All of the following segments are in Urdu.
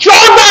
14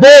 2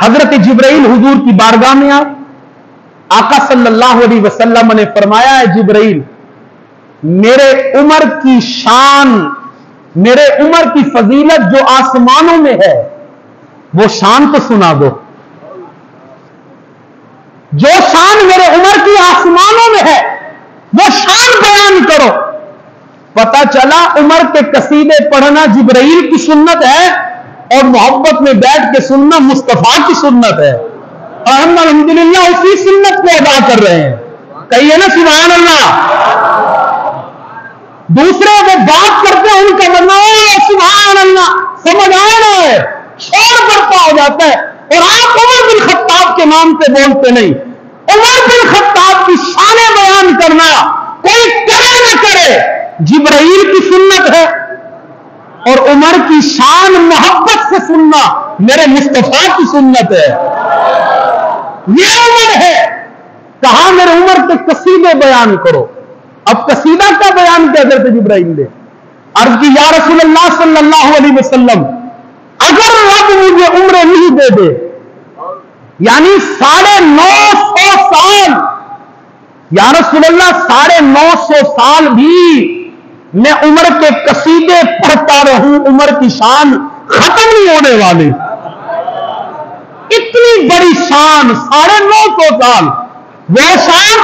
حضرت جبرائیل حضور کی بارگاہ میں آئے. آقا صلی اللہ علیہ وسلم نے فرمایا ہے جبرائیل میرے عمر کی شان، میرے عمر کی فضیلت جو آسمانوں میں ہے وہ شان تو سنا دو. جو شان میرے عمر کی آسمانوں میں ہے وہ شان بیان کرو. پتا چلا عمر کے قصیدے پڑھنا جبرائیل کی سنت ہے اور محبت میں بیٹھ کے سننا مصطفیٰ کی سنت ہے، اور ہم الحمدللہ اسی سنت کو ادا کر رہے ہیں. کہیے نا سبحان اللہ. دوسرے وہ بات کرتے ہیں ان کا مطلب سبحان اللہ سمجھ آ رہا ہے، شور برپا ہو جاتا ہے، اور آپ عمر بن خطاب کے نام سے بولتے نہیں. عمر بن خطاب کی شانیں بیان کرنا کوئی کرے نہ کرے جبرائیل کی سنت ہے، اور عمر کی شان محبت سے سننا میرے مصطفیٰ کی سنت ہے. یہ عمر ہے، کہاں میرے عمر کے قصیدے بیان کرو. اب قصیدہ کا بیان کیا کرتے جبرائیل نے؟ عرض کی یا رسول اللہ صلی اللہ علیہ وسلم اگر رب مجھے عمر نہیں دے دے، یعنی 950 سال، یا رسول اللہ 950 سال بھی میں عمر کے قصیدے پڑھتا رہوں، عمر کی شان ختم نہیں ہونے والی. اتنی بڑی شان 950 سال، وہ شان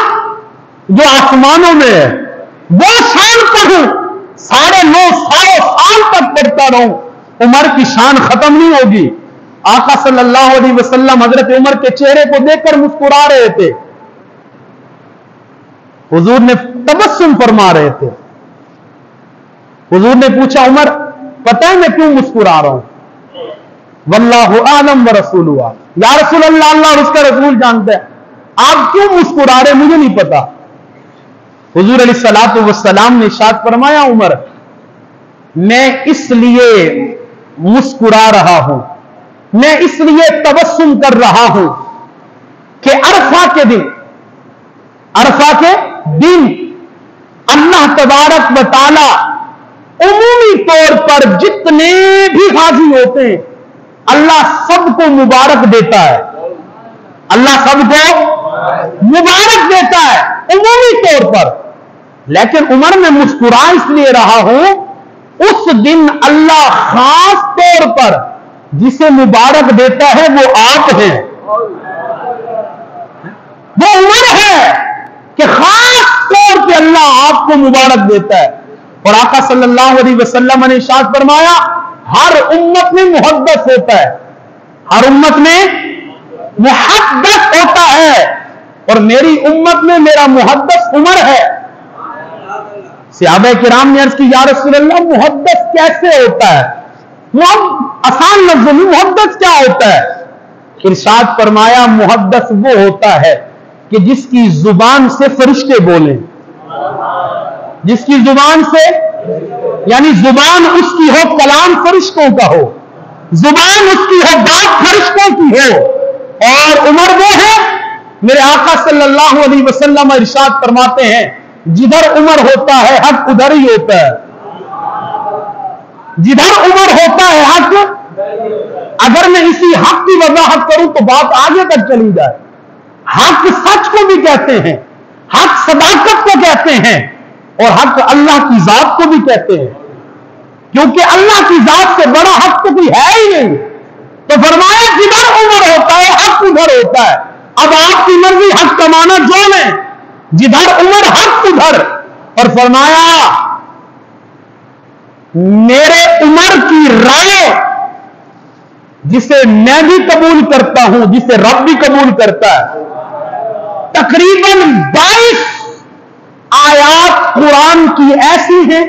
جو آسمانوں میں ہے وہ شان پڑھوں، 950 سال تک پڑھتا رہوں، عمر کی شان ختم نہیں ہوگی. آقا صلی اللہ علیہ وسلم حضرت عمر کے چہرے کو دیکھ کر مسکرا رہے تھے. حضور نے تبسم فرما رہے تھے. حضور نے پوچھا عمر پتہ ہے میں کیوں مسکرا رہا ہوں؟ واللہ اعلم ورسولہ، یا رسول اللہ اللہ اور اس کا رسول جانتا ہے، آپ کیوں مسکرا رہے مجھے نہیں پتا. حضور علیہ الصلوۃ والسلام نے ارشاد فرمایا عمر میں اس لیے مسکرا رہا ہوں، میں اس لیے تبسم کر رہا ہوں کہ عرفہ کے دن اللہ تبارک و تعالی عمومی طور پر جتنے بھی حاضی ہوتے ہیں اللہ سب کو مبارک دیتا ہے. اللہ سب کو مبارک دیتا ہے عمومی طور پر. لیکن عمر میں مسکرا اس لیے رہا ہوں اس دن اللہ خاص طور پر جسے مبارک دیتا ہے وہ آپ ہیں، وہ عمر ہے کہ خاص طور پہ اللہ آپ کو مبارک دیتا ہے. اور آقا صلی اللہ علیہ وسلم نے ارشاد فرمایا ہر امت میں محدث ہوتا ہے، ہر امت میں محدث ہوتا ہے، اور میری امت میں میرا محدث عمر ہے. صحابہ کرام نے عرض کی یا رسول اللہ محدث کیسے ہوتا ہے؟ آسان لفظوں میں محدث کیا ہوتا ہے؟ ارشاد فرمایا محدث وہ ہوتا ہے کہ جس کی زبان سے فرشتے بولیں، جس کی زبان سے، یعنی زبان اس کی ہو کلام فرشتوں کا ہو، زبان اس کی ہو بات فرشتوں کی ہو. اور عمر وہ ہے، میرے آقا صلی اللہ علیہ وسلم ارشاد فرماتے ہیں جدھر عمر ہوتا ہے حق ادھر ہی ہوتا ہے، جدھر عمر ہوتا ہے حق. اگر میں اسی حق کی وضاحت کروں تو بات آگے تک چلی جائے. حق سچ کو بھی کہتے ہیں، حق صداقت کو کہتے ہیں، اور حق اللہ کی ذات کو بھی کہتے ہیں، کیونکہ اللہ کی ذات سے بڑا حق تو کوئی ہے ہی نہیں. تو فرمایا جدھر عمر ہوتا ہے حق ادھر ہوتا ہے. اب آپ کی مرضی حق کا معنی جو لیں، جدھر عمر حق ادھر. اور فرمایا میرے عمر کی رائے جسے میں بھی قبول کرتا ہوں، جسے رب بھی قبول کرتا ہے، تقریباً 22 آیات قرآن کی ایسی ہیں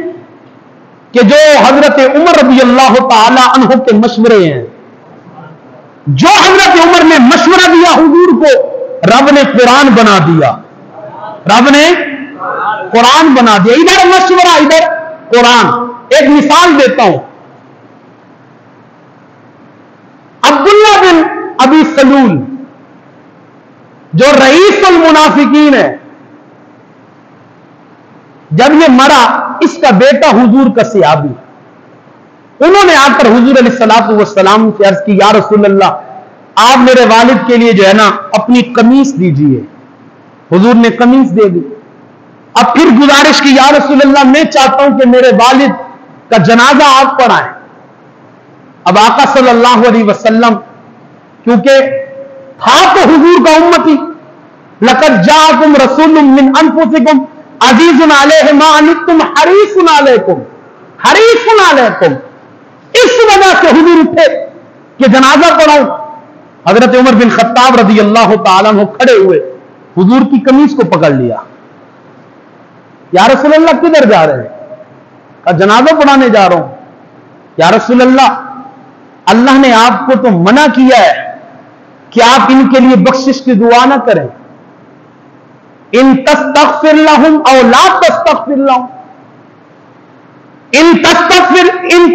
کہ جو حضرت عمر رضی اللہ تعالی عنہ کے مشورے ہیں. جو حضرت عمر نے مشورہ دیا حضور کو رب نے قرآن بنا دیا، رب نے قرآن بنا دیا. ادھر مشورہ ادھر قرآن. ایک مثال دیتا ہوں. عبداللہ بن ابی سلول جو رئیس المنافقین ہے، جب یہ مرا اس کا بیٹا حضور کا صحابی، انہوں نے آ کر حضور علیہ الصلوۃ والسلام سے عرض کی یا رسول اللہ آپ میرے والد کے لیے جو ہے نا اپنی قمیص دیجئے. حضور نے قمیص دے دی. اب پھر گزارش کی، یا رسول اللہ میں چاہتا ہوں کہ میرے والد کا جنازہ آپ پڑھائیں. اب آقا صلی اللہ علیہ وسلم کیونکہ تھا تو حضور کا امتی، لقد جاءکم رسول من انفسکم عزیز علیہ ما عنتم حریص علیکم حریص علیکم. اس وجہ سے حضور اٹھے کہ جنازہ پڑھاؤں. حضرت عمر بن خطاب رضی اللہ تعالیٰ عنہ کھڑے ہوئے، حضور کی قمیص کو پکڑ لیا. یا رسول اللہ کدھر جا رہے ہیں؟ کہا جنازہ پڑھانے جا رہا ہوں. یا رسول اللہ، اللہ نے آپ کو تو منع کیا ہے کہ آپ ان کے لیے بخشش کی دعا نہ کریں. ان تستغفر لهم او لا تستغفر لهم ان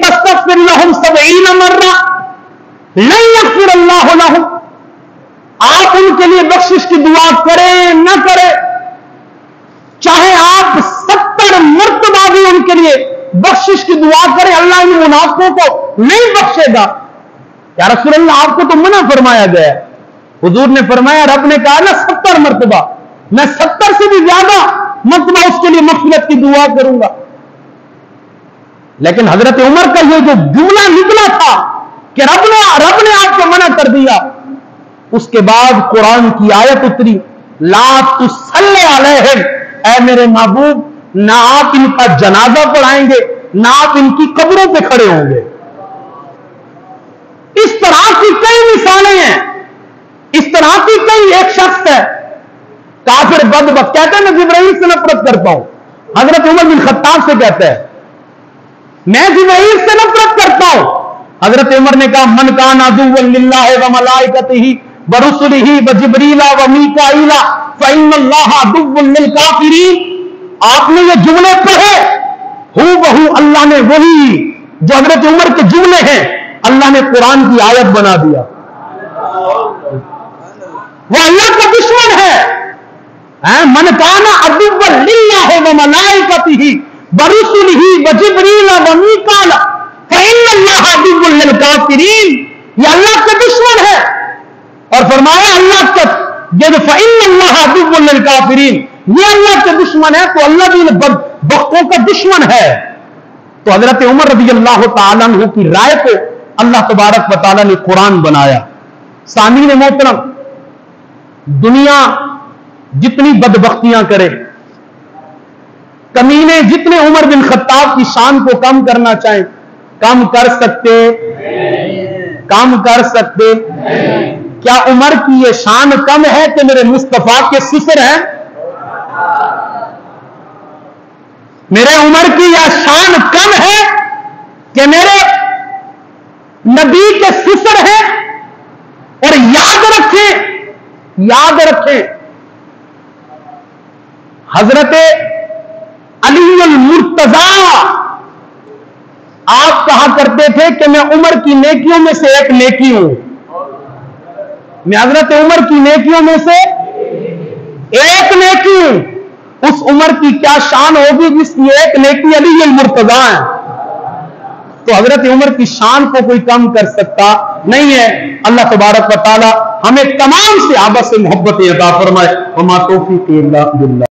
تستغفر لهم 70 مرہ لن يغفر اللہ لهم. آپ ان کے لیے بخشش کی دعا کریں نہ کریں، چاہے آپ 70 مرتبہ بھی ان کے لیے بخشش کی دعا کریں، اللہ ان منافقوں کو نہیں بخشے گا. یا رسول اللہ، آپ کو تو منع فرمایا گیا ہے. حضور نے فرمایا، رب نے کہا نا 70 مرتبہ، میں 70 سے بھی زیادہ مرتبہ اس کے لیے مغفرت کی دعا کروں گا. لیکن حضرت عمر کا یہ جو جملہ نکلا تھا کہ رب نے آپ کو منع کر دیا، اس کے بعد قرآن کی آیت اتری، لا تصلی علیہم، اے میرے محبوب نہ آپ ان کا جنازہ پڑھائیں گے نہ آپ ان کی قبروں پہ کھڑے ہوں گے. اس طرح کی کئی مثالیں ہیں، اس طرح کی کئی. ایک شخص ہے کافر بدبخت، کہتا ہے میں جبرائیل سے نفرت کرتا ہوں. حضرت عمر بن خطاب سے کہتا ہے میں جبرائیل سے نفرت کرتا ہوں. حضرت عمر نے کہا من کان عدوا للہ وملائکتہ ورسلہ وجبریل ومیکائیل فإن اللہ عدو للکافرین. آپ نے یہ جملے پڑھے، ہو بہو اللہ نے وہی جو حضرت عمر کے جملے ہیں اللہ نے قرآن کی آیت بنا دیا. وہ اللہ کا دشمن ہے. من کان عدوا للہ وملائکتہ ورسلہ وجبریل ومیکائیل فإن اللہ عدو للکافرین. یہ اللہ کا دشمن ہے. اور فرمایا اللہ کا جب فإن اللہ عدو للکافرین، یہ اللہ کے دشمن ہے تو اللہ بھی بدبختوں کا دشمن ہے. تو حضرت عمر رضی اللہ تعالیٰ عنہ کی رائے کو اللہ تبارک و تعالیٰ نے قرآن بنایا. سامعین محترم، دنیا جتنی بدبختیاں کرے، کمینے جتنے عمر بن خطاب کی شان کو کم کرنا چاہیں، کم کر سکتے؟ کم کر سکتے؟ کیا عمر کی یہ شان کم ہے کہ میرے مصطفیٰ کے سسر ہیں؟ میرے عمر کی یہ شان کم ہے کہ میرے نبی کے سسر ہیں؟ اور یاد رکھیں حضرت علی المرتضیٰ آپ کہا کرتے تھے کہ میں عمر کی نیکیوں میں سے ایک نیکی ہوں. میں حضرت عمر کی نیکیوں میں سے ایک نیکی ہوں. اس عمر کی کیا شان ہوگی جس کی ایک نیکی علی المرتضیٰ ہے. تو حضرت عمر کی شان کو کوئی کم کر سکتا نہیں ہے. اللہ تبارک و تعالی ہمیں تمام صحابہ سے محبت عطا فرمائے. وما توفیقی الا باللہ.